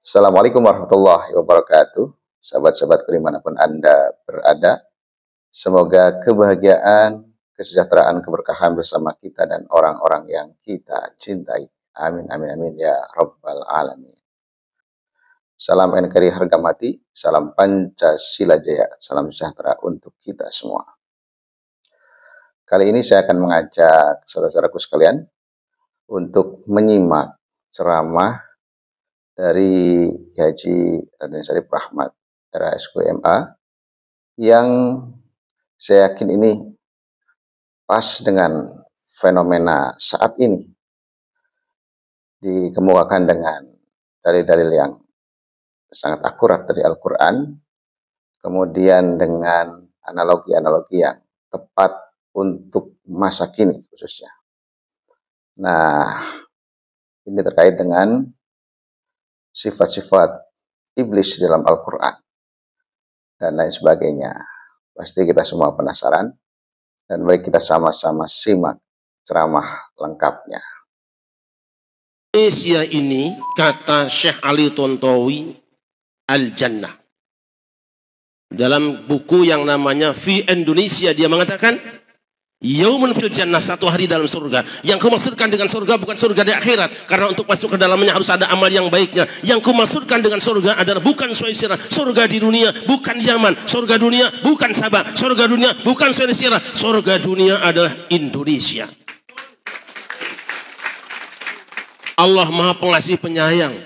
Assalamualaikum warahmatullahi wabarakatuh. Sahabat-sahabat dimanapun Anda berada, semoga kebahagiaan, kesejahteraan, keberkahan bersama kita dan orang-orang yang kita cintai. Amin, amin, amin, ya Rabbal Alamin. Salam NKRI harga mati, salam Pancasila Jaya, salam sejahtera untuk kita semua. Kali ini saya akan mengajak saudara-saudaraku sekalian untuk menyimak ceramah dari Haji Raden Syarif Rahmat RSKMA yang saya yakin ini pas dengan fenomena saat ini, dikemukakan dengan dalil-dalil yang sangat akurat dari Al-Quran, kemudian dengan analogi-analogi yang tepat untuk masa kini khususnya. Nah, ini terkait dengan sifat-sifat iblis dalam Al-Quran dan lain sebagainya. Pasti kita semua penasaran, dan mari kita sama-sama simak ceramah lengkapnya. Indonesia ini, kata Syekh Ali Tontowi, Al-Jannah. Dalam buku yang namanya Fi Indonesia, dia mengatakan Yaumun fil jannah, satu hari dalam surga. Yang kumaksudkan dengan surga bukan surga di akhirat, karena untuk masuk ke dalamnya harus ada amal yang baiknya. Yang kumaksudkan dengan surga adalah bukan Swaisira, surga di dunia bukan Yaman, surga dunia bukan Sabah, surga dunia bukan Swaisira, surga dunia adalah Indonesia. Allah Maha Pengasih Penyayang.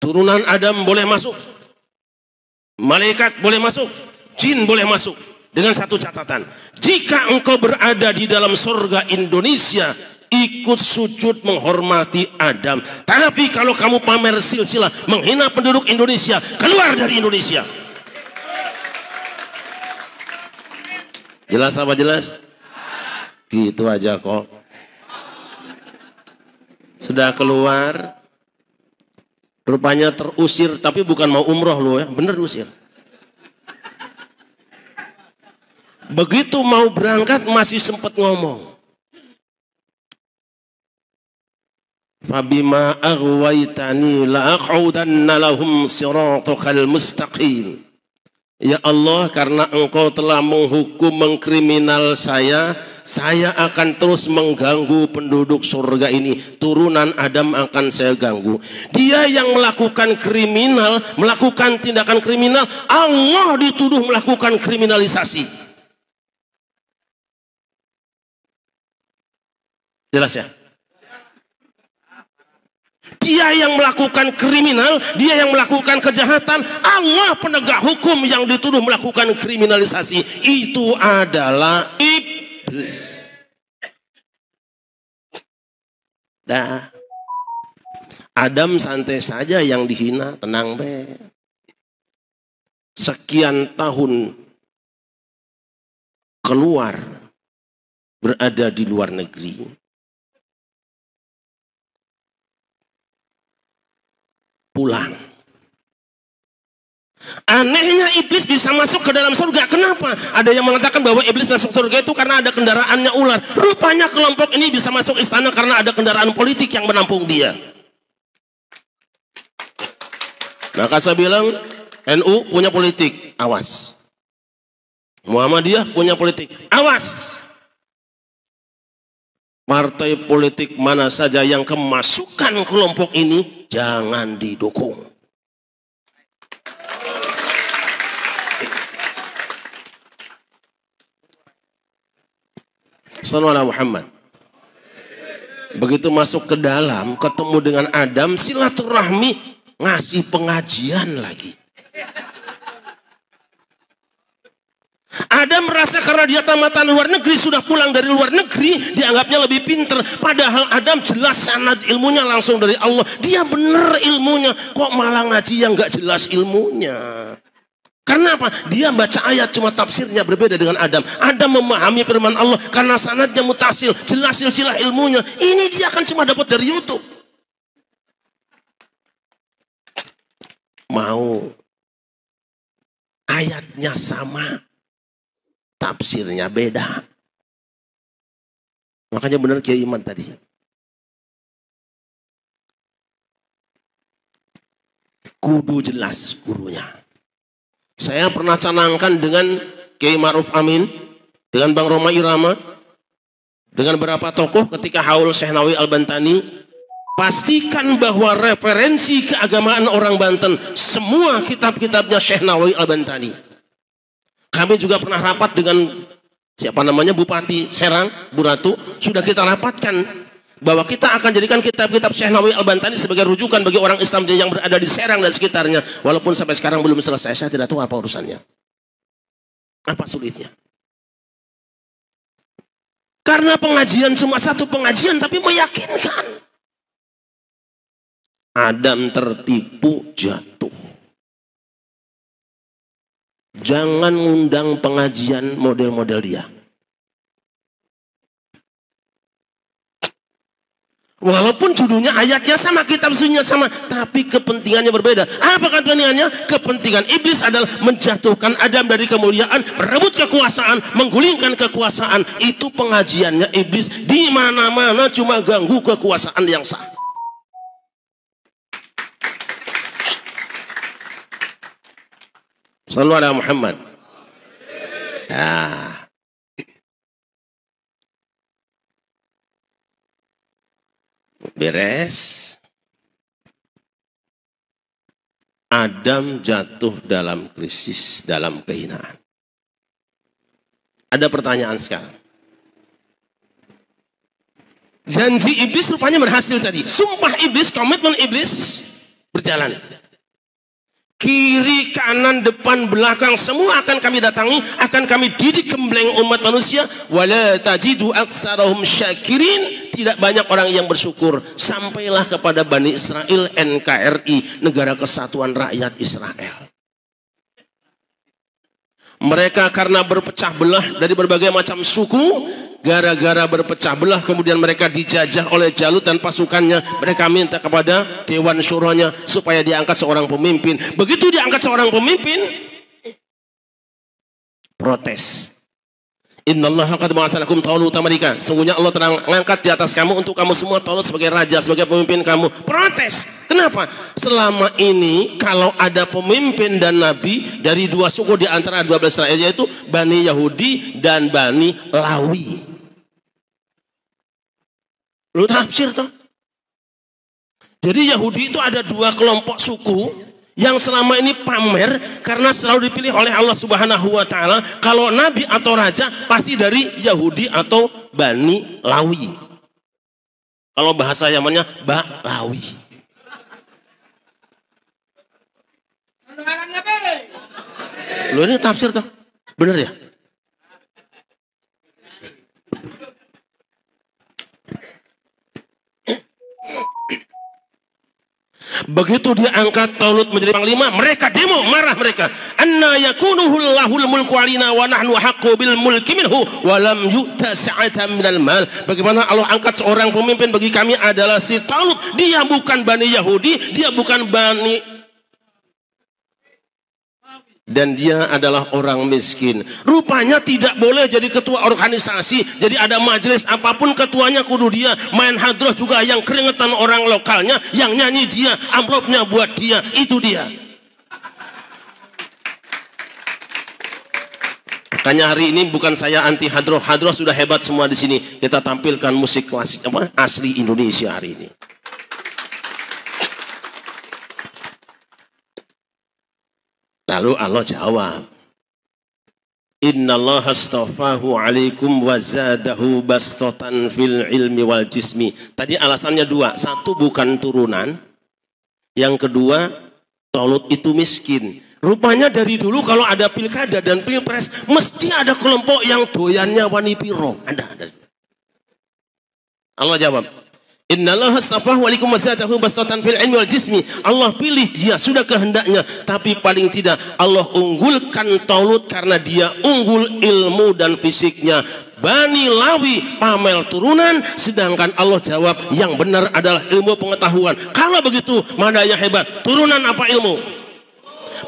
Turunan Adam boleh masuk, malaikat boleh masuk, jin boleh masuk. Dengan satu catatan, jika engkau berada di dalam surga Indonesia, ikut sujud menghormati Adam. Tapi kalau kamu pamer silsilah, menghina penduduk Indonesia, keluar dari Indonesia. Jelas apa jelas? Gitu aja kok. Sudah keluar, rupanya terusir, tapi bukan mau umroh loh ya, bener usir. Begitu mau berangkat masih sempat ngomong. Fabima aghwaytani la'aq'udanna lahum siratakal mustaqim. Ya Allah, karena engkau telah menghukum, mengkriminal saya akan terus mengganggu penduduk surga ini. Turunan Adam akan saya ganggu. Dia yang melakukan kriminal, melakukan tindakan kriminal, Allah dituduh melakukan kriminalisasi. Jelas ya? Dia yang melakukan kriminal, dia yang melakukan kejahatan, Allah penegak hukum yang dituduh melakukan kriminalisasi. Itu adalah iblis. Dah. Adam santai saja yang dihina, tenang be. Sekian tahun keluar, berada di luar negeri. Pulang. Anehnya iblis bisa masuk ke dalam surga. Kenapa? Ada yang mengatakan bahwa iblis masuk surga itu karena ada kendaraannya ular. Rupanya kelompok ini bisa masuk istana karena ada kendaraan politik yang menampung dia. Maka saya bilang, NU punya politik, awas. Muhammadiyah punya politik, awas. Partai politik mana saja yang kemasukan kelompok ini, jangan didukung. Sallallahu Muhammad. Begitu masuk ke dalam, ketemu dengan Adam, silaturahmi, ngasih pengajian lagi. Adam merasa karena dia tamatan luar negeri, sudah pulang dari luar negeri, dianggapnya lebih pinter. Padahal Adam jelas sanad ilmunya langsung dari Allah. Dia benar ilmunya, kok malah ngaji yang gak jelas ilmunya. Karena apa? Dia baca ayat cuma tafsirnya berbeda dengan Adam. Adam memahami firman Allah karena sanadnya mutasil, jelas silsilah ilmunya. Ini dia kan cuma dapat dari YouTube. Mau ayatnya sama, tafsirnya beda. Makanya benar Kiai Iman tadi. kudu jelas gurunya. Saya pernah canangkan dengan Kiai Ma'ruf Amin, dengan Bang Roma Irama, dengan beberapa tokoh ketika haul Syekh Nawawi Al-Bantani, pastikan bahwa referensi keagamaan orang Banten semua kitab-kitabnya Syekh Nawawi Al-Bantani. Kami juga pernah rapat dengan siapa namanya Bupati Serang, Bu Ratu, sudah kita rapatkan bahwa kita akan jadikan kitab-kitab Syekh Nawawi Al-Bantani sebagai rujukan bagi orang Islam yang berada di Serang dan sekitarnya. Walaupun sampai sekarang belum selesai, saya tidak tahu apa urusannya. Apa sulitnya? Karena pengajian cuma satu pengajian tapi meyakinkan. Adam tertipu, jatuh. Jangan ngundang pengajian model-model dia. Walaupun judulnya, ayatnya sama, kitab sunnahnya sama, tapi kepentingannya berbeda. Apa kepentingannya? Kepentingan iblis adalah menjatuhkan Adam dari kemuliaan, merebut kekuasaan, menggulingkan kekuasaan. Itu pengajiannya iblis. Di mana-mana cuma ganggu kekuasaan yang sah. Sallu ala Muhammad. Nah. Beres. Adam jatuh dalam krisis, dalam kehinaan. Ada pertanyaan sekarang. Janji iblis rupanya berhasil tadi. Sumpah iblis, komitmen iblis berjalan. Kiri, kanan, depan, belakang, semua akan kami datangi, akan kami didik gembleng umat manusia. Wala tajidu aktsarahum syakirin. Tidak banyak orang yang bersyukur. Sampailah kepada Bani Israel, NKRI, Negara Kesatuan Rakyat Israel. Mereka karena berpecah belah dari berbagai macam suku, gara-gara berpecah belah kemudian mereka dijajah oleh Jalut dan pasukannya. Mereka minta kepada Dewan Syuranya supaya diangkat seorang pemimpin. Begitu diangkat seorang pemimpin, protes. Innallaha qad ba'atsa lakum Taluta malika. Sungguhnya Allah telah mengangkat di atas kamu untuk kamu semua Talut sebagai raja, sebagai pemimpin kamu. Protes. Kenapa? Selama ini kalau ada pemimpin dan nabi dari dua suku di antara 12 rakyat, yaitu Bani Yahudi dan Bani Lawi. Lu tafsir toh? Jadi Yahudi itu ada dua kelompok suku yang selama ini pamer karena selalu dipilih oleh Allah Subhanahu wa taala. Kalau nabi atau raja pasti dari Yahudi atau Bani Lawi. Kalau bahasa Yamannya Lawi. Lu ini tafsir toh? Bener ya? Begitu diangkat Talut menjadi panglima, mereka demo, marah mereka. Anna yakunuhu lahul mulku alina wa nahnu haqqu bil mulki minhu wa lam yu'ta sa'atan minal mal. Bagaimana Allah angkat seorang pemimpin bagi kami adalah si Talut. Dia bukan Bani Yahudi, dia bukan Bani, dan dia adalah orang miskin. Rupanya tidak boleh jadi ketua organisasi. Jadi ada majelis apapun ketuanya kudu dia. Main hadroh juga yang keringetan orang lokalnya, yang nyanyi dia, amplopnya buat dia. Itu dia. Makanya hari ini bukan saya anti hadroh. Hadroh sudah hebat semua di sini. Kita tampilkan musik klasik asli Indonesia hari ini. Lalu Allah jawab, Innallaha astafahu alaikum wa zadahu bastatan fil ilmi wal jismi. Tadi alasannya dua. Satu, bukan turunan. Yang kedua, Talut itu miskin. Rupanya dari dulu kalau ada pilkada dan pilpres, mesti ada kelompok yang doyannya wani piro. Ada. Allah jawab, Innallaha astafahu alaikum wa zadahu bastatan fil ilmi wal jismi. Allah pilih dia, sudah kehendaknya. Tapi paling tidak Allah unggulkan Talut karena dia unggul ilmu dan fisiknya. Bani Lawi pamer turunan, sedangkan Allah jawab yang benar adalah ilmu pengetahuan. Kalau begitu, mana yang hebat? Turunan apa ilmu?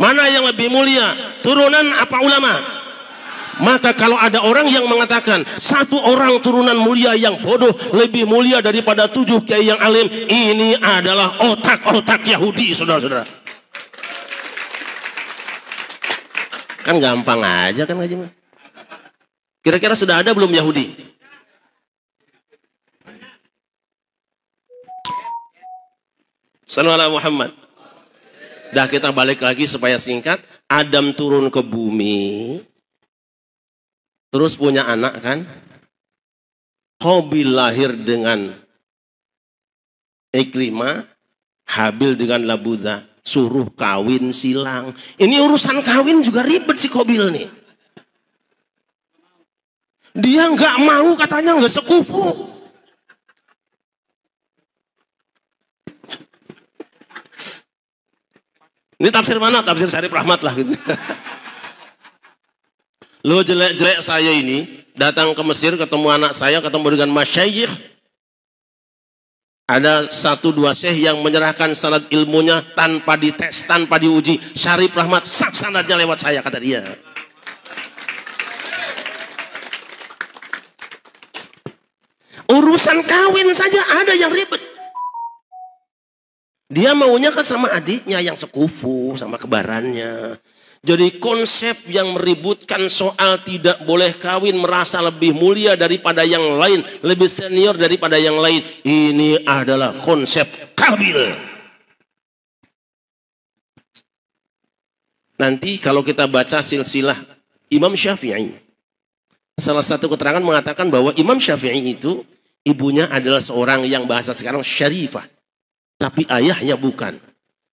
Mana yang lebih mulia? Turunan apa ulama? Maka kalau ada orang yang mengatakan satu orang turunan mulia yang bodoh lebih mulia daripada 7 kiai yang alim, ini adalah otak-otak Yahudi, saudara-saudara. Kan gampang aja kan ngaji mah. Kira-kira sudah ada belum Yahudi? Sallallahu alaihi Muhammad. Dah kita balik lagi supaya singkat. Adam turun ke bumi. Terus punya anak kan. Qabil lahir dengan Ikrimah. Habil dengan Labudha. Suruh kawin silang. Ini urusan kawin juga ribet si Qabil nih. Dia nggak mau katanya nggak sekufu. Ini tafsir mana? Tafsir Syarif Rahmat lah gitu. Lo jelek-jelek saya ini datang ke Mesir ketemu anak saya, ketemu dengan masyayikh. Ada 1-2 syekh yang menyerahkan sanad ilmunya tanpa dites, tanpa diuji. Syarif Rahmat sah sanadnya lewat saya kata dia. Urusan kawin saja ada yang ribet. Dia maunya kan sama adiknya yang sekufu, sama kebarannya. Jadi konsep yang meributkan soal tidak boleh kawin merasa lebih mulia daripada yang lain, lebih senior daripada yang lain. Ini adalah konsep Qabil. Nanti kalau kita baca silsilah Imam Syafi'i, salah satu keterangan mengatakan bahwa Imam Syafi'i itu ibunya adalah seorang yang bahasa sekarang syarifah. Tapi ayahnya bukan.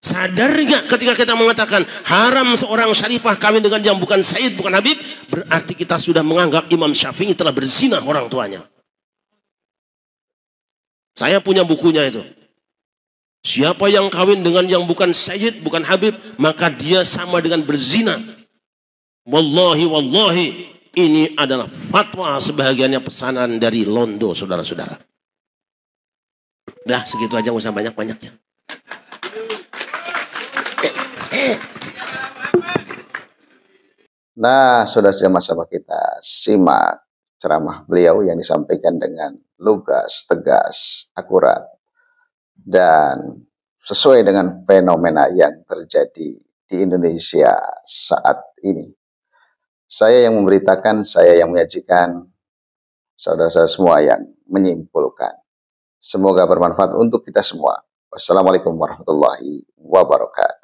Sadar nggak ketika kita mengatakan haram seorang syarifah kawin dengan yang bukan Sayyid, bukan Habib. Berarti kita sudah menganggap Imam Syafi'i telah berzina orang tuanya. Saya punya bukunya itu. Siapa yang kawin dengan yang bukan Sayyid, bukan Habib, maka dia sama dengan berzina. Wallahi, wallahi. Ini adalah fatwa sebahagiannya pesanan dari Londo, saudara-saudara. Dah segitu aja, usah banyak-banyaknya. Nah, sudah sama-sama kita simak ceramah beliau yang disampaikan dengan lugas, tegas, akurat, dan sesuai dengan fenomena yang terjadi di Indonesia saat ini. Saya yang memberitakan, saya yang menyajikan, saudara-saudara semua yang menyimpulkan. Semoga bermanfaat untuk kita semua. Wassalamualaikum warahmatullahi wabarakatuh.